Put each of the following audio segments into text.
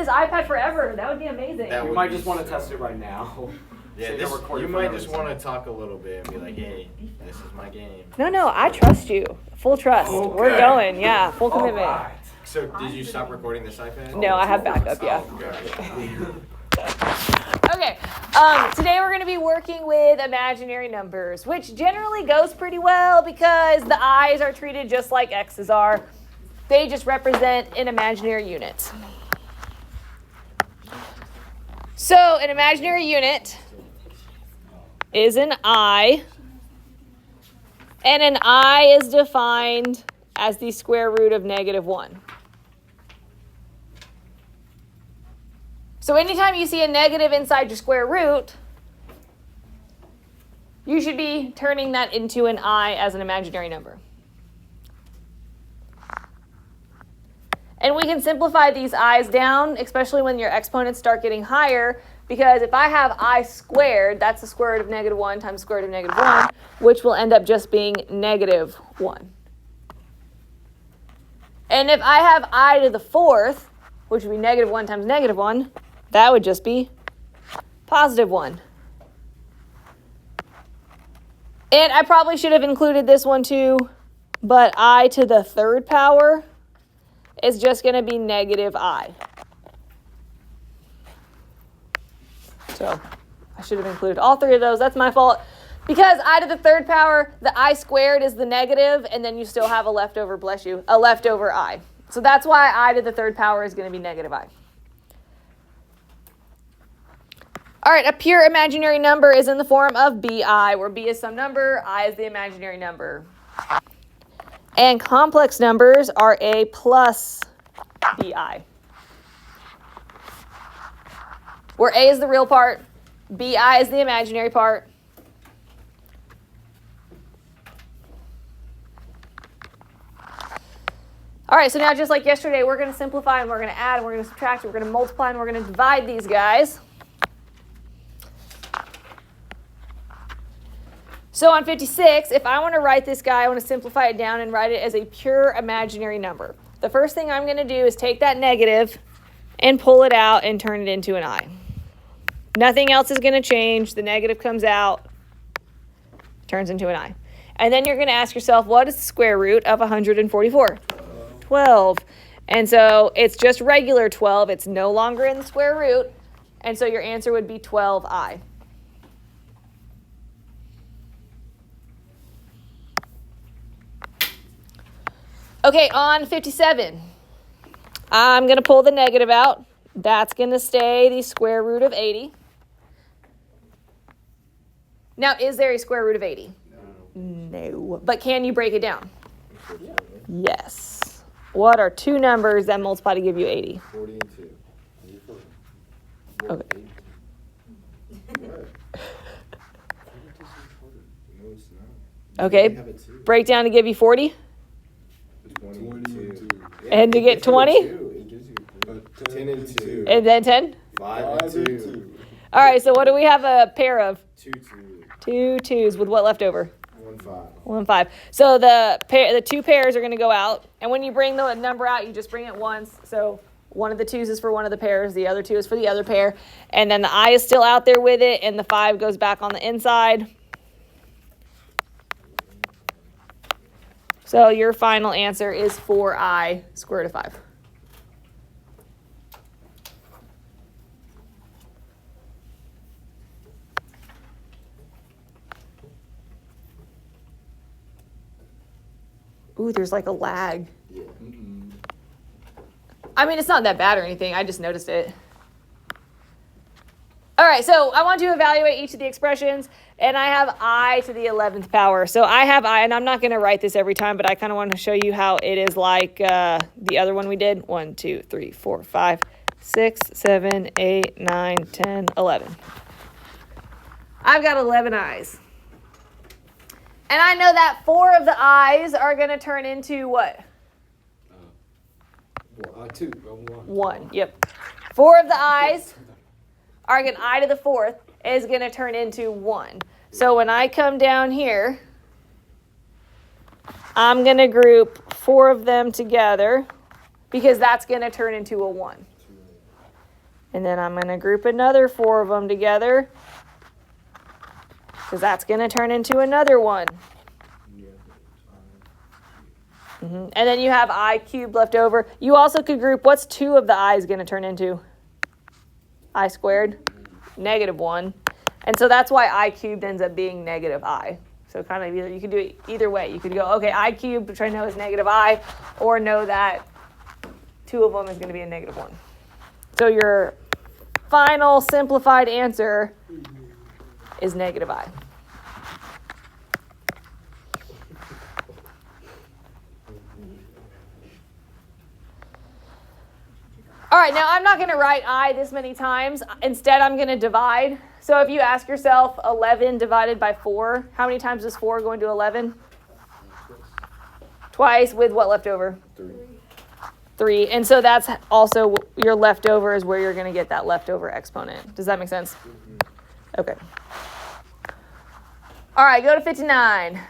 this iPad forever. That would be amazing. You might just want to test it right now. Yeah, you might just want to talk a little bit and be like, hey, this is my game. No, I trust you. Full trust. Okay. We're going. Yeah, full commitment. Right. So did you stop recording this iPad? No, I have backup, yeah. Okay, today we're going to be working with imaginary numbers, which generally goes pretty well because the i's are treated just like x's are. They just represent an imaginary unit. So an imaginary unit is an I, and an I is defined as the square root of -1. So anytime you see a negative inside your square root, you should be turning that into an I as an imaginary number. And we can simplify these i's down, especially when your exponents start getting higher, because if I have I squared, that's the square root of -1 times the square root of -1, which will end up just being -1. And if I have I to the 4th, which would be -1 times -1, that would just be +1. And I probably should have included this one too, but I to the 3rd power is just going to be -I. So I should have included all 3 of those. That's my fault. Because I to the 3rd power, the I squared is the negative, and then you still have a leftover, bless you, a leftover I. So that's why I to the 3rd power is going to be -I. All right, a pure imaginary number is in the form of BI, where B is some number, I is the imaginary number. And complex numbers are A plus BI, where A is the real part, BI is the imaginary part. All right, so now just like yesterday, we're going to simplify and we're going to add and we're going to subtract and we're going to multiply and we're going to divide these guys. So on 56, if I want to write this guy, I want to simplify it down and write it as a pure imaginary number. The first thing I'm going to do is take that negative and pull it out and turn it into an I. Nothing else is going to change. The negative comes out, turns into an I. And then you're going to ask yourself, what is the square root of 144? 12. And so it's just regular 12. It's no longer in the square root. And so your answer would be 12I. Okay, on 57, I'm going to pull the negative out. That's going to stay the square root of 80. Now, is there a square root of 80? No. But can you break it down? Yes. What are 2 numbers that multiply to give you 80? 40 and 2. Okay. Okay, break down to give you 40? 22. And to get 20? It gives you 10 and 2. And then 10? 5 and 2. All right, so what do we have a pair of? 2 2. 2 2s with what left over? 1 5. 1 5. So the 2 pairs are going to go out. And when you bring the number out, you just bring it once. So one of the 2s is for one of the pairs. The other 2 is for the other pair. And then the I is still out there with it. And the 5 goes back on the inside. So your final answer is 4I square root of 5. Ooh, there's like a lag. Yeah. I mean, it's not that bad or anything. I just noticed it. All right, so I want to evaluate each of the expressions, and I have I to the 11th power. So I have I, and I'm not going to write this every time, but I kind of want to show you how it is like the other one we did. 1, 2, 3, 4, 5, 6, 7, 8, 9, 10, 11. I've got 11 I's. And I know that 4 of the I's are going to turn into what? 2. 1. Yep. 4 of the I's are going to I to the 4th is going to turn into 1. So when I come down here, I'm going to group 4 of them together because that's going to turn into a 1. And then I'm going to group another 4 of them together, because that's going to turn into another 1. And then you have I cubed left over. You also could group, what's 2 of the i's going to turn into? I squared, -1. And so that's why I cubed ends up being -I. So kind of either, you could do it either way. You could go, okay, I cubed, which I know is -I, or know that 2 of them is going to be a -1. So your final simplified answer is -I. All right, now I'm not going to write I this many times. Instead, I'm going to divide. So if you ask yourself 11 divided by 4, how many times does 4 go into 11? Twice, with what left over? 3. And so that's also your leftover is where you're going to get that leftover exponent. Does that make sense? Okay. All right, go to 59.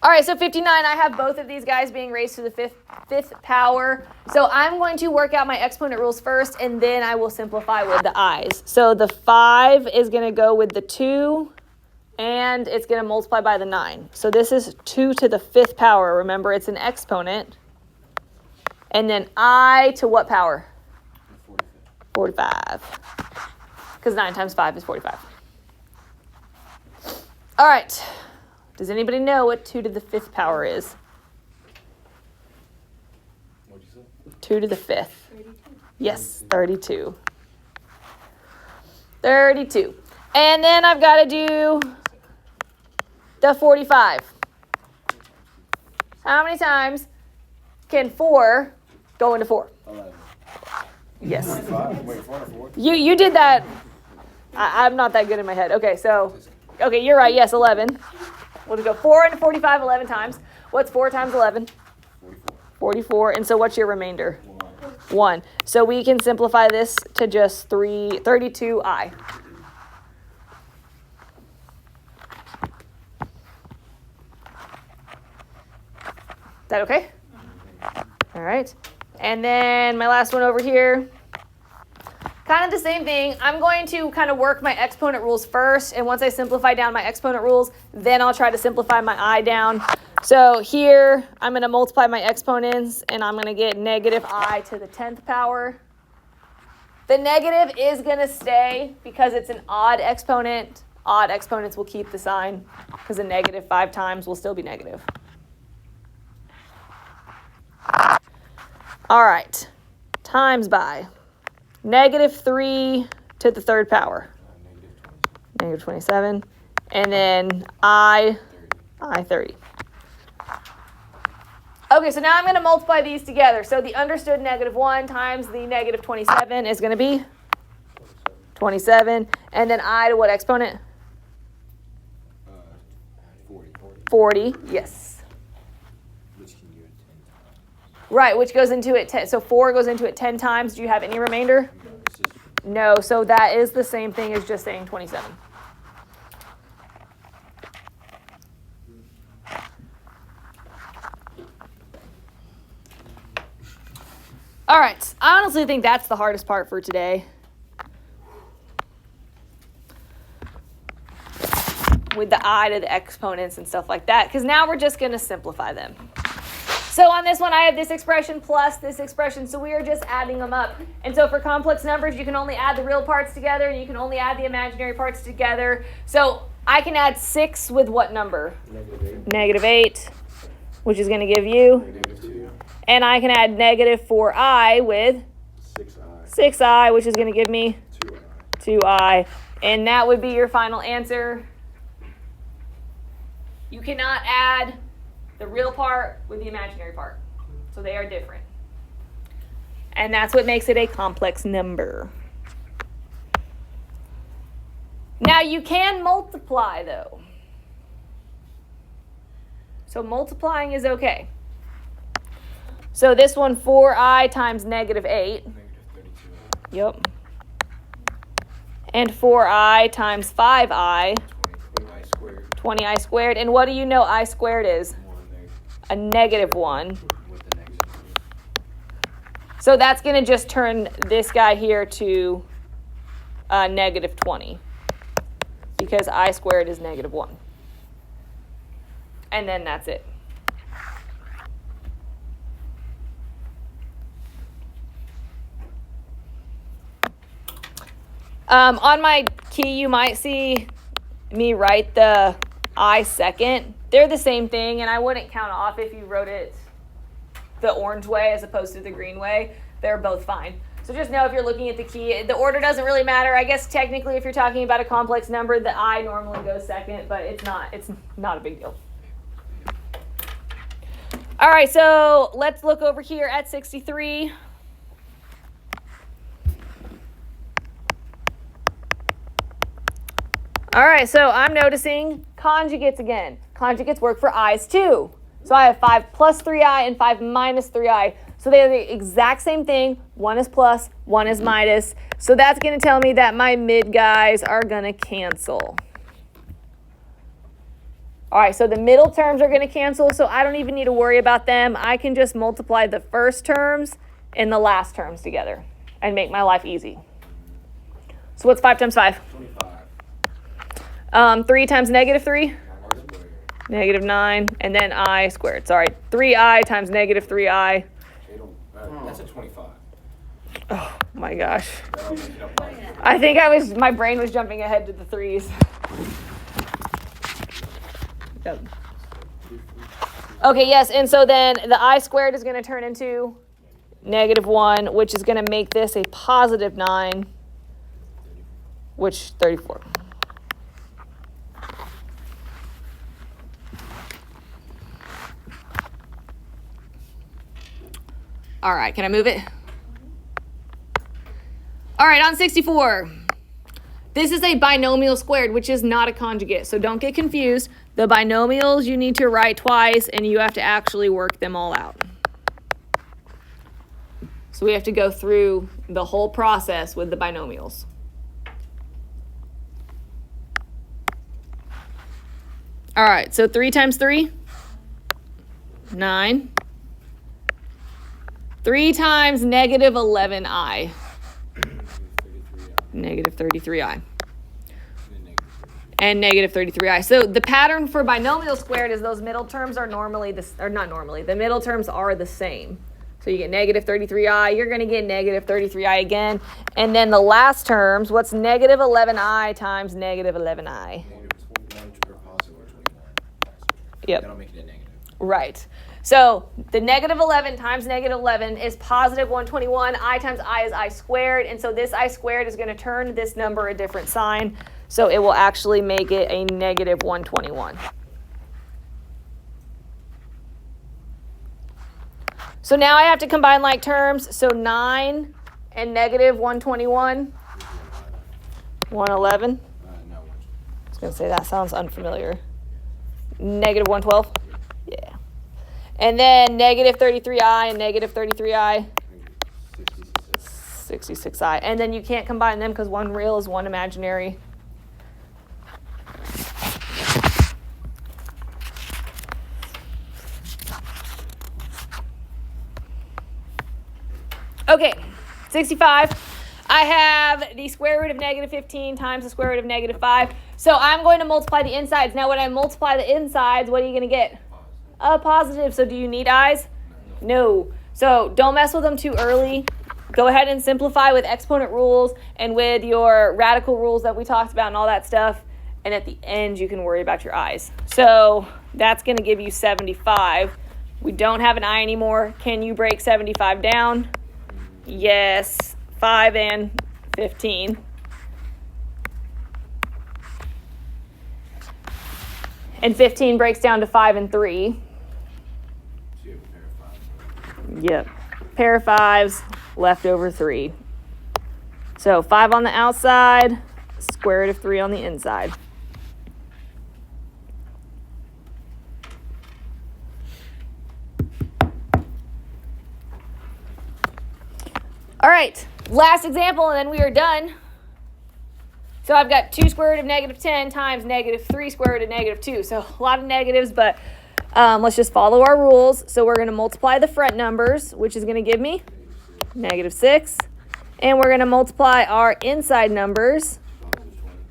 All right, so 59, I have both of these guys being raised to the fifth power. So I'm going to work out my exponent rules first, and then I will simplify with the i's. So the 5 is going to go with the 2, and it's going to multiply by the 9. So this is 2 to the 5th power. Remember, it's an exponent. And then I to what power? 45. Because 9 times 5 is 45. All right. Does anybody know what 2 to the 5th power is? What'd you say? 2 to the 5th. 32. Yes, 32. 32. And then I've got to do the 45. How many times can 4 go into 4? 11. Yes. 5? Wait, 4 or 4? You did that. I'm not that good in my head. Okay, so, okay, you're right. Yes, 11. We'll go 4 into 45 11 times. What's 4 times 11? 44. And so what's your remainder? 1. So we can simplify this to just 32i. Is that okay? All right. And then my last one over here. Kind of the same thing. I'm going to kind of work my exponent rules first, and once I simplify down my exponent rules, then I'll try to simplify my I down. So here, I'm going to multiply my exponents, and I'm going to get -I to the 10th power. The negative is going to stay because it's an odd exponent. Odd exponents will keep the sign because a negative 5 times will still be negative. All right, times by -3 to the 3rd power, -27, and then I 30. Okay, so now I'm going to multiply these together. So the understood -1 times the -27 is going to be 27, and then I to what exponent? 40, yes. Which can do it 10 times. Right, which goes into it 10. So 4 goes into it 10 times. Do you have any remainder? No, it's just No, so that is the same thing as just saying 27. All right, I honestly think that's the hardest part for today. With the I to the exponents and stuff like that, because now we're just going to simplify them. So on this one, I have this expression plus this expression, so we are just adding them up. And so for complex numbers, you can only add the real parts together, and you can only add the imaginary parts together. So I can add 6 with what number? -8, which is going to give you. -2. And I can add -4i with 6i. 6i, which is going to give me 2i. 2i. And that would be your final answer. You cannot add the real part with the imaginary part. So they are different. And that's what makes it a complex number. Now you can multiply though. So multiplying is okay. So this one, 4i times -8. -32i. Yep. And 4i times 5i. 20i squared. 20i squared. And what do you know I squared is? 1 there A -1. with the negative. So that's going to just turn this guy here to negative 20 because I squared is negative 1. And then that's it. On my key, you might see me write the I second. They're the same thing, and I wouldn't count off if you wrote it the orange way as opposed to the green way. They're both fine. So just know if you're looking at the key, the order doesn't really matter. I guess technically if you're talking about a complex number, the I normally goes second, but it's not a big deal. All right, so let's look over here at 63. All right, so I'm noticing conjugates again. Conjugates work for i's too. So I have 5 plus 3i and 5 minus 3i. So they're the exact same thing. One is plus, one is minus. So that's going to tell me that my mid guys are going to cancel. All right, so the middle terms are going to cancel, so I don't even need to worry about them. I can just multiply the first terms and the last terms together and make my life easy. So what's 5 times 5? 25. 3 times negative 3? 9 squared. Negative 9, and then I squared. Sorry, 3i times negative 3i. That's a 25. Oh my gosh. That'll make it up by I think my brain was jumping ahead to the 3s. Yep. Okay, yes, and so then the I squared is going to turn into negative 1, which is going to make this a positive 9, which 34. All right, can I move it? All right, on 64. This is a binomial squared, which is not a conjugate, so don't get confused. The binomials you need to write twice, and you have to actually work them all out. So we have to go through the whole process with the binomials. All right, so 3 times 3? 9. 3 times negative 11i. Negative 33i. And negative 33i. So the pattern for binomial squared is those middle terms are normally, the middle terms are the same. So you get negative 33i, you're going to get negative 33i again. And then the last terms, what's negative 11i times negative 11i? Yep. That'll make it a negative. Right. So the negative 11 times negative 11 is positive 121. I times I is I squared. And so this I squared is going to turn this number a different sign. So it will actually make it a negative 121. So now I have to combine like terms. So 9 and negative 121. 111. No. I was going to say that sounds unfamiliar. Negative 112. Yeah. And then negative 33i and negative 33i. 66i. And then you can't combine them because one real is one imaginary. Okay, 65. I have the square root of negative 15 times the square root of negative 5. So I'm going to multiply the insides. Now when I multiply the insides, what are you going to get? A positive. So do you need i's? No. So don't mess with them too early. Go ahead and simplify with exponent rules and with your radical rules that we talked about and all that stuff. And at the end, you can worry about your i's. So that's going to give you 75. We don't have an I anymore. Can you break 75 down? Yes. 5 and 15. And 15 breaks down to 5 and 3. Yep. Pair of 5s, left over 3. So 5 on the outside, square root of 3 on the inside. All right, last example, and then we are done. So I've got 2 square root of negative 10 times negative 3 square root of negative 2. So a lot of negatives, but let's just follow our rules. So we're going to multiply the front numbers, which is going to give me -6. And we're going to multiply our inside numbers,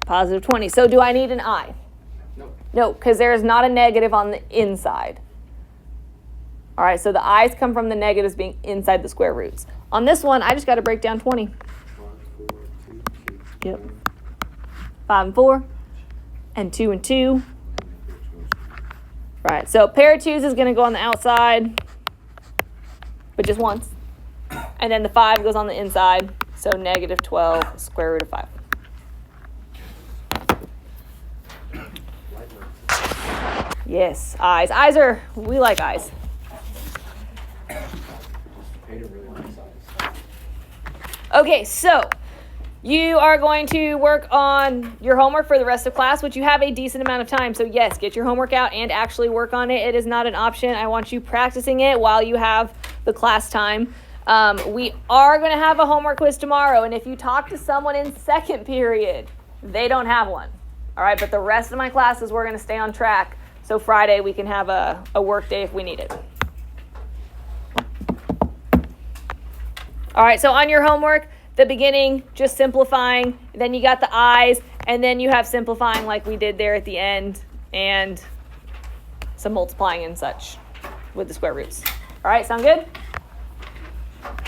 +20. So do I need an I? No. No, because there is not a negative on the inside. All right, so the i's come from the negatives being inside the square roots. On this one, I just got to break down 20. 1, 4, 2, 2. Yep. 5 and 4, and 2 and 2. Right, so pair of 2's is going to go on the outside, but just once. And then the 5 goes on the inside, so -12 square root of 5. Yes, eyes. Eyes are, we like eyes. Paid a really nice size. Okay, so you are going to work on your homework for the rest of class, which you have a decent amount of time. So yes, get your homework out and actually work on it. It is not an option. I want you practicing it while you have the class time. We are going to have a homework quiz tomorrow, and if you talk to someone in second period, they don't have one. All right, but the rest of my classes, we're going to stay on track. So Friday, we can have a work day if we need it. All right, so on your homework, the beginning, just simplifying. Then you got the I's, and then you have simplifying like we did there at the end, and some multiplying and such with the square roots. All right, sound good?